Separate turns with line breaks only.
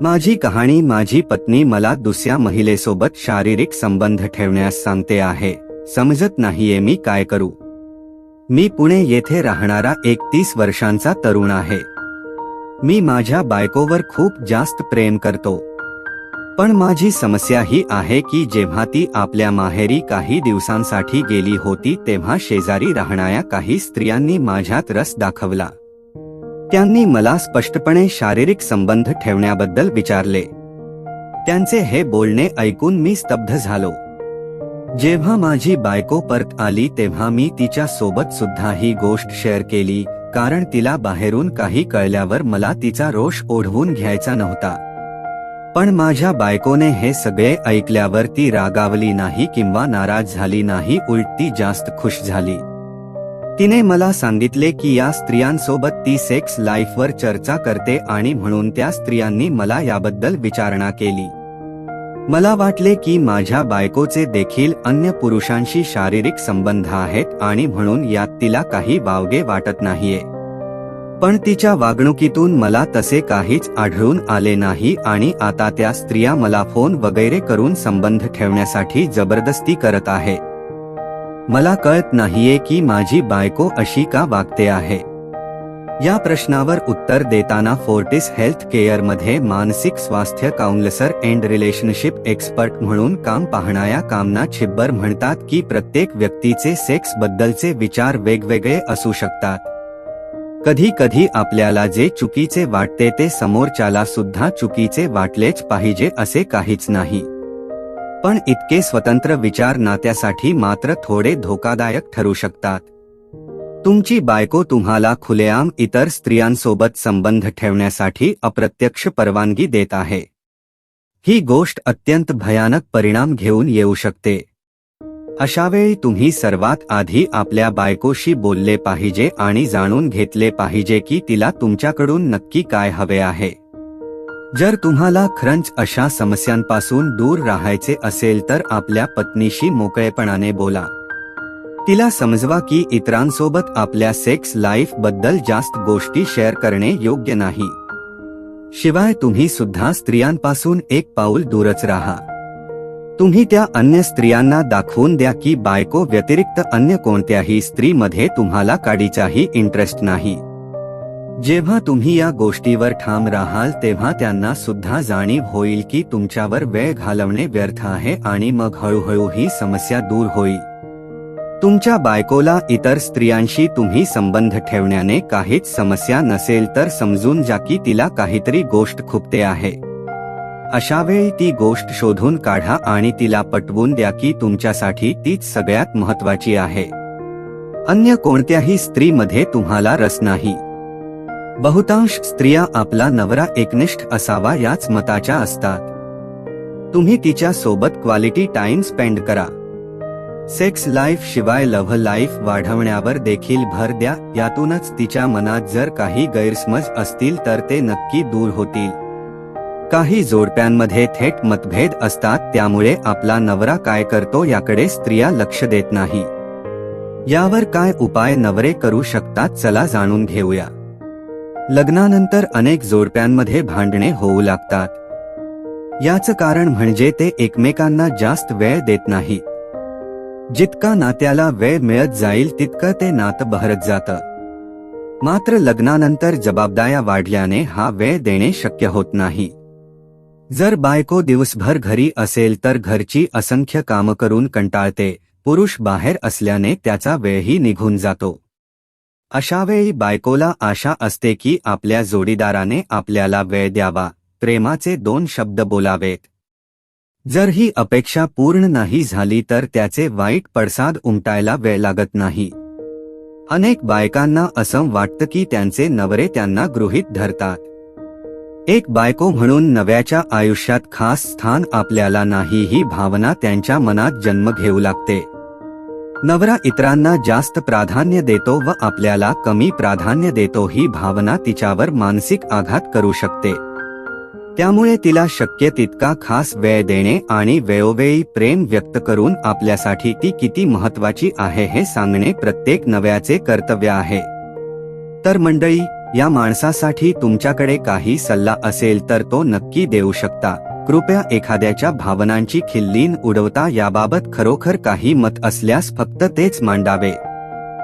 माझी कहाणी माझी पत्नी मला दुसऱ्या महिलेसोबत शारीरिक संबंध ठेवण्यास सांगते आहे. समजत नाहीये मी काय करू. मी पुणे येथे राहणारा 31 वर्षांचा तरुण आहे. मी माझ्या बायकोवर खूप जास्त प्रेम करतो. पण माझी समस्या ही आहे की जेव्हा ती आपल्या माहेरी काही दिवसांसाठी गेली होती तेव्हा शेजारी राहणाऱ्या काही स्त्रियांनी माझ्यात रस दाखवला. त्यांनी मला स्पष्टपणे शारीरिक संबंध ठेवण्याबद्दल विचारले. त्यांचे हे बोलणे ऐकून मी स्तब्ध झालो. जेव्हा माझी बायको परत आली तेव्हा मी तिच्या सोबत सुद्धा ही गोष्ट शेअर केली, कारण तिला बाहेरून काही कळल्यावर मला तिचा रोष ओढवून घ्यायचा नव्हता. पण माझ्या बायकोने हे सगळे ऐकल्यावर ती रागावली नाही किंवा नाराज झाली नाही, उलट ती जास्त खुश झाली. तिने मला सांगितले की या स्त्रियांसोबत ती सेक्स लाईफवर चर्चा करते आणि म्हणून त्या स्त्रियांनी मला याबद्दल विचारणा केली. मला वाटले की माझ्या बायकोचे देखील अन्य पुरुषांशी शारीरिक संबंध आहेत आणि म्हणून यात तिला काही वावगे वाटत नाहीये. पण तिच्या वागणुकीतून मला तसे काहीच आढळून आले नाही आणि आता त्या स्त्रिया मला फोन वगैरे करून संबंध ठेवण्यासाठी जबरदस्ती करत आहे. मला कळत नाहीये की माझी बायको अशी का वागते आहे. या प्रश्नावर उत्तर देताना फोर्टिस हेल्थ केअरमध्ये मानसिक स्वास्थ्य काउंसलर अँड रिलेशनशिप एक्सपर्ट म्हणून काम पाहणाऱ्या कामना छिब्बर म्हणतात की प्रत्येक व्यक्तीचे सेक्स बद्दलचे विचार वेगवेगळे असू शकतात. कधी कधी आपल्याला जे चुकीचे वाटते ते समोरच्याला सुद्धा चुकीचे वाटलेच पाहिजे असे काहीच नाही. पण इतके स्वतंत्र विचार नात्यासाठी मात्र थोडे धोकादायक ठरू शकतात. तुमची बायको तुम्हाला खुलेआम इतर स्त्रियांसोबत संबंध ठेवण्यासाठी अप्रत्यक्ष परवानगी देत आहे. ही गोष्ट अत्यंत भयानक परिणाम घेऊन येऊ शकते. अशावेळी तुम्ही सर्वात आधी आपल्या बायकोशी बोलले पाहिजे आणि जाणून घेतले पाहिजे की तिला तुमच्याकडून नक्की काय हवे आहे. जर तुम्हाला खरंच अशा समस्यांपासून दूर राहायचे असेल तर आपल्या पत्नीशी मोकळेपणाने बोला. तिला समजवा की इतरांसोबत आपल्या सेक्स लाईफ बद्दल जास्त गोष्टी शेअर करणे योग्य नाही. शिवाय तुम्ही सुद्धा स्त्रियांपासून एक पाऊल दूरच राहा. तुम्ही त्या अन्य स्त्रियांना दाखवून द्या की बायको व्यतिरिक्त अन्य कोणत्याही स्त्रीमध्ये तुम्हाला काडीचाही इंटरेस्ट नाही. जेव्हा तुम्ही या गोष्टीवर ठाम राहाल तेव्हा त्यांना सुद्धा जाणीव होईल की तुमच्यावर वेळ घालवणे व्यर्थ आहे आणि मग हळूहळू ही समस्या दूर होईल. तुमच्या बायकोला इतर स्त्रियांशी तुम्ही संबंध ठेवण्याने काहीच समस्या नसेल तर समजून जा की तिला काहीतरी गोष्ट खुपते आहे. अशावेळी ती गोष्ट शोधून काढा आणि तिला पटवून द्या की तुमच्यासाठी तीच सगळ्यात महत्त्वाची आहे. अन्य कोणत्याही स्त्रीमध्ये तुम्हाला रस नाही. बहुतांश स्त्रिया आपला नवरा एकनिष्ठ असावा याच मताच्या असतात. तुम्ही तिच्या सोबत क्वालिटी टाइम स्पेंड करा. सेक्स लाईफ शिवाय लव्ह लाईफ वाढवण्यावर देखील भर द्या. यातूनच तिच्या मनात जर काही गैरसमज असतील तर ते नक्की दूर होतील. काही जोडप्यांमध्ये थेट मतभेद असतात, त्यामुळे आपला नवरा काय करतो याकडे स्त्रिया लक्ष देत नाही. यावर काय उपाय नवरे करू शकतात चला जाणून घेऊया. लग्नानंतर अनेक जोडप्यांमध्ये भांडणे होऊ लागतात. याचं कारण म्हणजे ते एकमेकांना जास्त वेळ देत नाहीत. जितका नात्याला वेळ मिळत जाईल तितकं ते नातं बहरत जातं. मात्र लग्नानंतर जबाबदाऱ्या वाढल्याने हा वेळ देणे शक्य होत नाही. जर बायको दिवसभर घरी असेल तर घरची असंख्य कामं करून कंटाळते. पुरुष बाहेर असल्याने त्याचा वेळही निघून जातो. अशावेळी बायकोला आशा असते की आपल्या जोडीदाराने आपल्याला वेळ द्यावा, प्रेमाचे 2 शब्द बोलावेत. जर ही अपेक्षा पूर्ण नाही झाली तर त्याचे वाईट पडसाद उमटायला वेळ लागत नाही. अनेक बायकांना असं वाटतं की त्यांचे नवरे त्यांना गृहीत धरतात. एक बायको म्हणून नव्याच्या आयुष्यात खास स्थान आपल्याला नाही ही भावना त्यांच्या मनात जन्म घेऊ लागते. नवरा इतरांना जास्त प्राधान्य देतो व आपल्याला कमी प्राधान्य देतो ही भावना तिच्यावर मानसिक आघात करू शकते. त्यामुळे तिला शक्य तितका खास वेळ देणे आणि वेळोवेळी प्रेम व्यक्त करून आपल्यासाठी ती किती महत्त्वाची आहे हे सांगणे प्रत्येक नव्याचे कर्तव्य आहे. तर मंडळी, या माणसासाठी तुमच्याकडे काही सल्ला असेल तर तो नक्की देऊ शकता. कृपया एखाद्याच्या भावनांची खिल्लीन उडवता याबाबत खरोखर काही मत असल्यास फक्त तेच मांडावे.